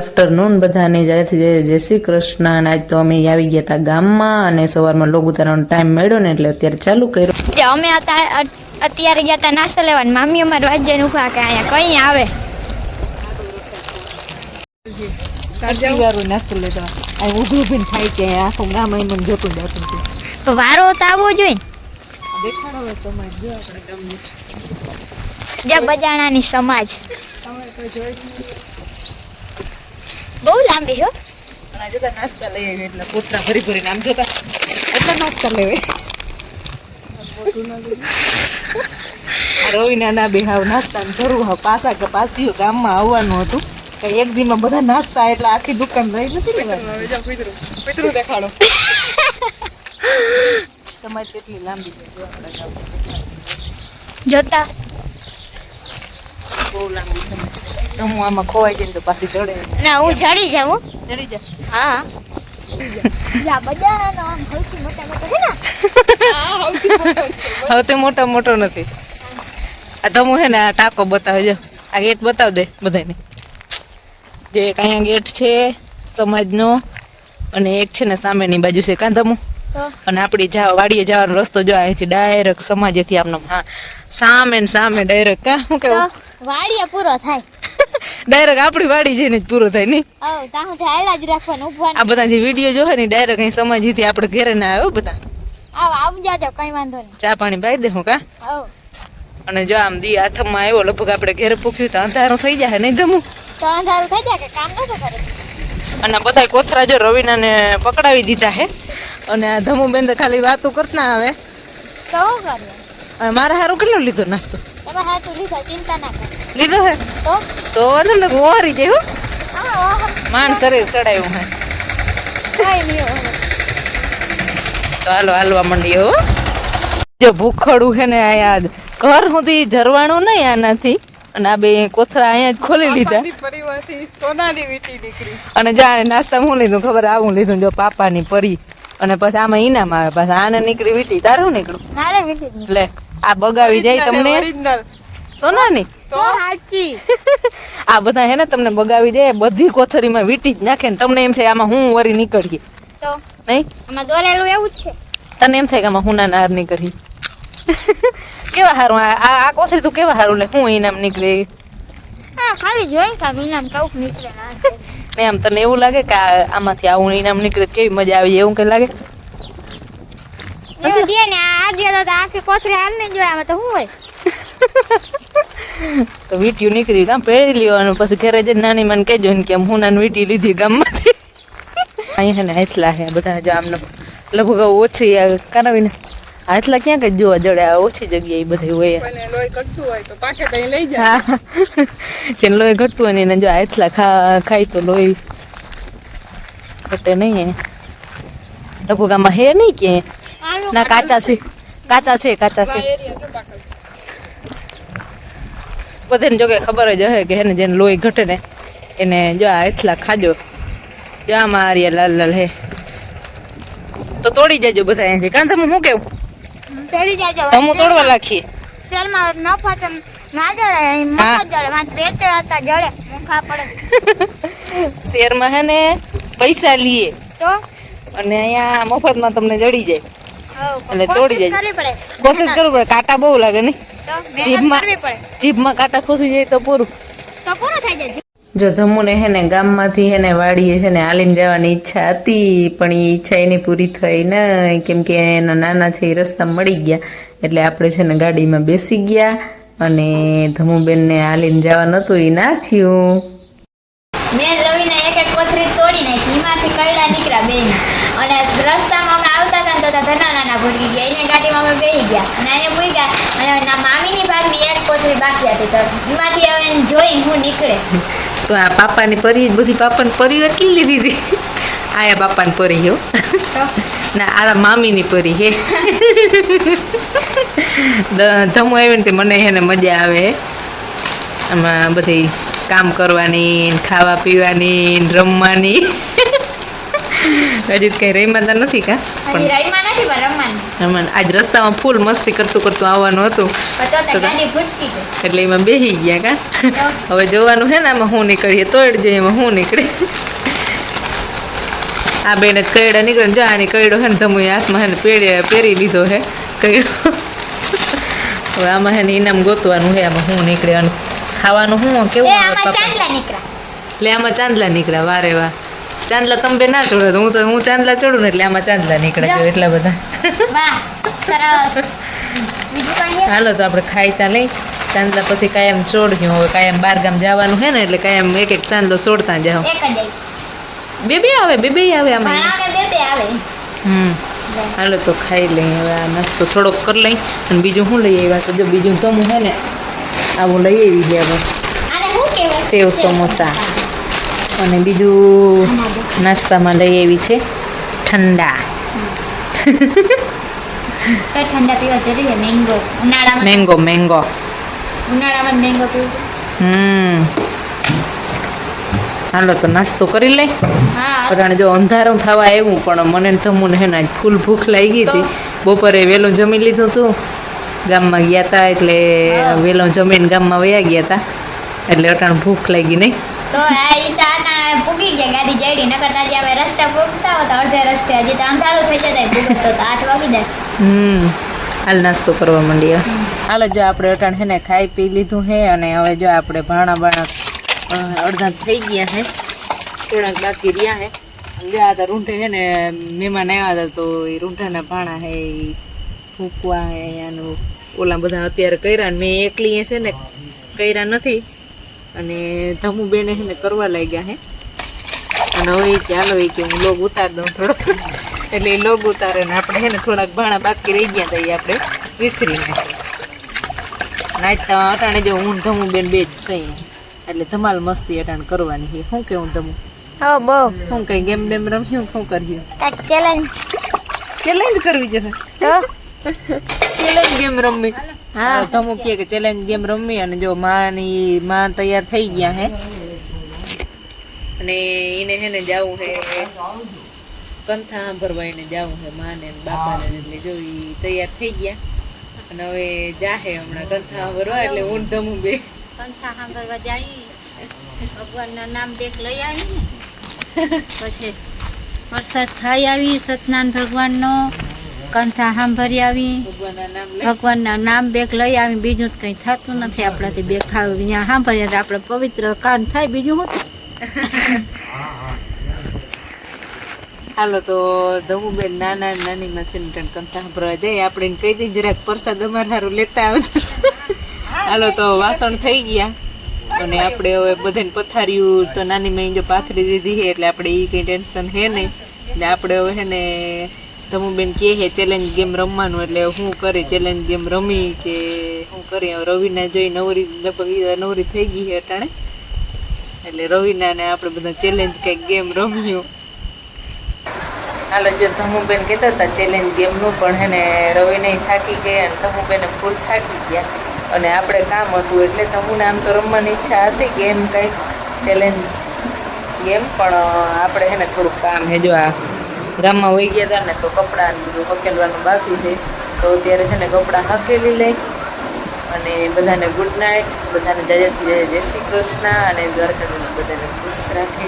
Afternoon બધાને જય શ્રી કૃષ્ણ. અને આજ તો અમે આવી ગયા હતા ગામમાં અને સવારમાં લોગ ઉતારવાનો ટાઈમ મળ્યો ને એટલે અત્યારે ચાલુ કર્યું. અમે અત્યારે ગયા હતા નાસ્તો લેવા. મામી અમારે વાત જઈને ઉભા કે અહીંયા કઈ આવે નાસ્તો લેતા ઉઘડું ભીને ખાઈ કે આખું ગામ મને જોતું જતું તો વારો તો આવવો જોઈએ. દેખાડો તમારે જો આપણે ગામની જે બજાણાની સમાજ બહુ લાંબી હો. નાસ્તા લઈ આવી એટલે કોથરા ભરી ભરીને આમ જોતા એટલા નાસ્તા લેવે. રવિના ના બે હાવ નાસ્તા જરૂર હાવ પાસા કે પાસીઓ ગામમાં આવવાનું હતું. એક દીમાં બધા નાસ્તા એટલે આખી દુકાન રહી નથી લેવાની. દેખાડો સમાજ કેટલી લાંબી છે જોતા બહુ લાંબી સમાજ છે. હું આમાં ખોવાઈ જઈને તો પાછી ચડે ના હું ચડી જાઉં. ચડી જા. હા બજારાનો આમ સૌથી મોટા મોટો છે ને. સૌથી મોટો નથી. આ તમુ છે ને આ ટાંકો બતાવે જો આ ગેટ બતાવ દે બધાને. જે એક અહીંયા ગેટ છે સમાજનો અને એક છે ને સામેની બાજુ છે કાંધમું. અને આપણી વાડીએ જવાનો રસ્તો જો અહીંથી ડાયરેક્ટ સમાજેથી આમને હા સામે ને સામે ડાયરેક્ટ કા શું કેવું વાડીએ પૂરો થાય. ડાયરેક્ટ આપણી વાડી જઈને જ પૂરો થાય નહીં. આ બધા જે વિડીયો જોવે ને ડાયરેક્ટ અહીં સમાજથી આપણે ઘરે ના આવ્યો બધા. આવજો કઈ વાંધો નહીં. ચા પાણી પાઈ દે હું કા. અને જો આમ દી હાથમાં આવ્યો લગભગ આપણે ઘરે પૂછ્યું તો અંધારું થઈ જાય નહીં ધમું. તો અંધારું થઈ જાય કે કામ ન કરે. અને બધા કોથરા જો રવિના ને પકડાવી દીધા હે. અને આ ધમુ બેન તો ખાલી વાતો કરતા આવે. તો કરે મારા હારું કેટલો લીધો નાસ્તો? તમારે હાથું લીધો ચિંતા ના કર. લીધો હે તો તમને ઓહરી જાય હું. માન શરીર ચડાયું હે. કઈ નહીં તો હાલવા માંડીએ હો. જો ભૂખડું છે ને આયા ઘર સુધી જરવાણું નહીં આનાથી. અને આ બે કોથરા અહીંયા જ ખોલી લીધા. અને જો નાસ્તા હું લીધું ખબર આવું લીધું જો પાપાની પરી. અને પછી આમાં ઇનામ આવે પાછા આને નીકળી વીટી તારું નીકળું લે આ બગાવી જાય તમને સોનાની આ બધા હે ને તમને બગાવી જાય બધી કોથરીમાં વીટી જ નાખે ને તમને એમ થાય આમાં હું વરી નીકળીએ નહીં. આમાં દોરેલું એવું જ છે. તને એમ થાય કે આમાં હું ના નાર નીકળી. કેવા હારું આ કોથરી તું કેવા હારું લે હું ઇનામ નીકળે. હા ખાલી જોઈ કે ઇનામ કઉક નીકળે ના ને આમ તને એવું લાગે કે આમાંથી આવું ઇનામ નીકળે કેવી મજા આવી એવું કઈ લાગે? એવું દે ને આ દે તો આખી કોથરી હાલ નહીં જોયા આમાં તો શું હોય. તો વીટીયું નીકળી કામ પહેરી લ્યો અને પછી ઘરે જઈને નાની મને કહેજો ને કે હું નાની વીટી લીધી ગામમાંથી. અહીંયા ને હાથલા હે બધા જો આમને લગભગ ઓછી કરાવીને હાથલા ક્યાં કઈ જોવા જડે ઓછી જગ્યાએ બધે હોય. જેને લોહી ઘટતું હોય ને એને જો હાથલા ખાય તો લોહી ઘટે નહીં. લગભગ આમાં હે નહીં કે ના કાચા છે બધાને જો કે ખબર જ હશે કે એને જેને લોહી ઘટે ને એને જો આ હાથલા ખાજો. જો આમાં આર્યા લાલ લાલ હે તો તોડી જજો બધા અહીંથી. કાં તમે શું કેવું? તોડી જાજો. તમે તોડવા રાખીએ. શેરમાં મફત ના જડે મફત જડે માં પેટે હતા જડે મુખા પડે. શેરમાં હે ને પૈસા લીએ તો અને અહીંયા મફતમાં તમને જડી જાય એટલે તોડી જાય. કોશિશ કરવી પડે. કાંટા બહુ લાગે નહીં જીભમાં કાંટા ખોસી જાય તો પૂરું થઈ જાય. જો ધમુને હે ને ગામમાંથી હે ને વાડીએ છે ને હાલીને જવાની ઈચ્છા હતી પણ એ ઈચ્છા એની પૂરી થઈ નહીં કેમ કે એના નાના છે એ રસ્તા મળી ગયા એટલે આપણે છે ને ગાડીમાં બેસી ગયા અને ધમુબેનને હાલીને જવાનું હતું એ ના થયું. મેં રવિને એક કોથરી તોડી નાખી એમાંથી કયડા નીકળ્યા બેન અને રસ્તામાં અમે આવતા હતા ને તો નાના ભૂલી ગયા એને ગાડીમાં અમે બેસી ગયા અને અહીંયા ભૂલી ગયા અને મામીની ભાગની એક કોથરી બાકી હતી તો એમાંથી હવે જોઈ હું નીકળે. તો આ પાપાની પરી બધી પાપાની પરી એટલી લીધી હતી. આયા પાપાની પરી હો ના આ મામીની પરી હે. ધમુ આવી ને મને હે ને મજા આવે આમાં બધી કામ કરવાની ખાવા પીવાની રમવાની હજી કઈ રહીમાં નથી કા હજી રાઈમાં નથી પણ રમવાનું. પણ આજ રસ્તામાં ફૂલ મસ્તી કરતું કરતું આવવાનું હતું પણ તો ગાડી ફૂટતી ગઈ. એટલે એમાં બેસી ગયા કા તો હવે જોવાનું છે ને આમાં હું નીકળીએ તોડ જઈએ એમાં હું નીકળે આ બેને કૈડા નીકળે ને જો આની કૈડો છે ને તમે હાથમાં છે ને પહેરી લીધો છે કૈડો હવે આમાં છે ને ઇનામ ગોતવાનું છે આમાં હું નીકળે અને ખાવાનું હું કેવું એ આવે આમાં પાપા? ચાંદલા નીકળ્યા. એટલે આમાં ચાંદલા નીકળ્યા વારે વાહ ચાંદલા તમે બે ના ચડો હું ચાંદલા ચડું ને એટલે આમાં ચાંદલા નીકળે છે એટલા બધા વાહ સરસ. બીજું કાંઈ છે? હાલો તો આપણે ખાઈતા લઈ ચાંદલા પછી કાયમ ચોડ્યું હવે કાયમ બારગામ જવાનું છે ને એટલે કાયમ એક એક ચાંદલો છોડતા જાઓ એક જ આવી. બે આવે આમાં ભણાવે બે આવે. હાલો તો ખાઈ લઈએ હવે આ નાસ્તો થોડોક કરી લઈ અને બીજું શું લઈ આવ્યા છે જો બીજું તો હું છે ને આવું લઈ આવી છે હવે આને શું કહેવાય? સેવ સમોસા અને બીજું નાસ્તામાં લઈ આવી છે ઠંડા તો ઠંડા પીવા જરૂરી છે. મેંગો ઉનાળામાં મેંગો ઉનાળામાં મેંગો પીવું. હાલો તો નાસ્તો કરી લઈ હા કારણ જો અંધારું થવા આવ્યું પણ મને ને તમુને હે ને આજ ફૂલ ભૂખ લાગી હતી બપોરે વહેલું જમી લીધું હતું ગામમાં ગયા હતા એટલે વહેલું જમીને ગામમાં વયા ગયા હતા એટલે અટાણ ભૂખ લાગી નહીં તો આ ઈ તો આના પૂગી ગયા ગાડી જઈડી નકર આજે હવે રસ્તા પૂગતા હોત અડધે રસ્તે હજી તો અંધારું થઈ જતા પૂગતો તો 8 વાગી જાય. હાલ નાસ્તો કરવા માંડીએ હાલો જો આપણે અટાણ છે ને ખાઈ પી લીધું છે અને હવે જો આપણે ભાણા બાણા અડધા થઈ ગયા છે થોડાક બાકી રહ્યા છે ગયા હતા રૂંઢે છે ને મહેમાન આવ્યા હતા તો એ રૂંઢાના ભાણા છે એ ફૂંકવા છે અહીંયાનું ઓલા બધા અત્યારે કર્યા ને મેં એકલી છે ને કર્યા નથી અને ધમુ બેને છે ને કરવા લાગ્યા છે અને હવે એ કે હાલો એ કે હું લોગ ઉતાર દઉં થોડોક એટલે એ લોગ ઉતારે ને આપણે છે ને થોડાક ભાણા બાકી રહી ગયા હતા એ આપણે વિસરી નાખ્યા નાચતા અટાણે જો હું ધમુ બેન બે જ સહી એટલે ધમાલ મસ્તી અટાણ કરવાની છે શું કેવું તમે હો બહુ શું કઈ ગેમ બેમ રમ્યું શું કર્યું કાક ચેલેન્જ ચેલેન્જ કરવી છે તો ચેલેન્જ ગેમ રમવી હા. તમુ કહે કે ચેલેન્જ ગેમ રમવી અને જો માં તૈયાર થઈ ગયા હે અને એને હે ને જાવું છે કંથા ભરવા એને જાવું છે માને ને બાપાને એટલે જો ઈ તૈયાર થઈ ગયા અને હવે જાહે હમણાં કંથા ભરવા એટલે હું ધમુ બે કંઠા સાંભળવા જાય ભગવાનના નામ દેખ લઈ આવી ને પછી પ્રસાદ ખાઈ આવી સતનારાયણ ભગવાનનો કંઠા સાંભળી આવી ભગવાનના નામ લઈ ભગવાનના નામ બેગ લઈ આવી બીજું જ કંઈ થતું નથી આપણાથી બે ખાવ ત્યાં સાંભળીએ તો આપણે પવિત્ર કાન થાય બીજું શું. હાલો તો ધમુબેન નાના નાની મશીન કંથા ભરવા જાય આપણે એને કહી દઈએ જરાક પ્રસાદ અમારે સારું લેતા આવજો હાલો તો વાસણ થઈ ગયા અને આપણે હવે બધાને પથાર્યું તો નાની મેં જો પાથરી દીધી છે એટલે આપણે એ કંઈ ટેન્શન હે નહીં એટલે આપણે હવે છે ને ધમુબેન કહે છે ચેલેન્જ ગેમ રમવાનું એટલે શું કરે ચેલેન્જ ગેમ રમી કે શું કરીએ રવિના જોઈ નવરી લગભગ નવરી થઈ ગઈ છે અટાણે એટલે રવિના ને આપણે બધા ચેલેન્જ કંઈક ગેમ રમ્યું હાલો જો ધમુબેન કહેતા હતા ચેલેન્જ ગેમનું પણ હે ને રવિને થાકી ગયા અને ધમુબેને ફૂલ થાકી ગયા અને આપણે કામ હતું એટલે તમુને આમ તો રમવાની ઈચ્છા હતી કે એમ કંઈક ચેલેન્જ ગેમ પણ આપણે છે ને થોડુંક કામ હે જો આ ગામમાં વહી ગયા હતા ને તો કપડાં બધું હકેલવાનું બાકી છે તો અત્યારે છે ને કપડાં હકેલી લઈ અને બધાને ગુડ નાઇટ બધાને જય શ્રી કૃષ્ણ અને દ્વારકાધીશ બધાને ખુશ રાખે.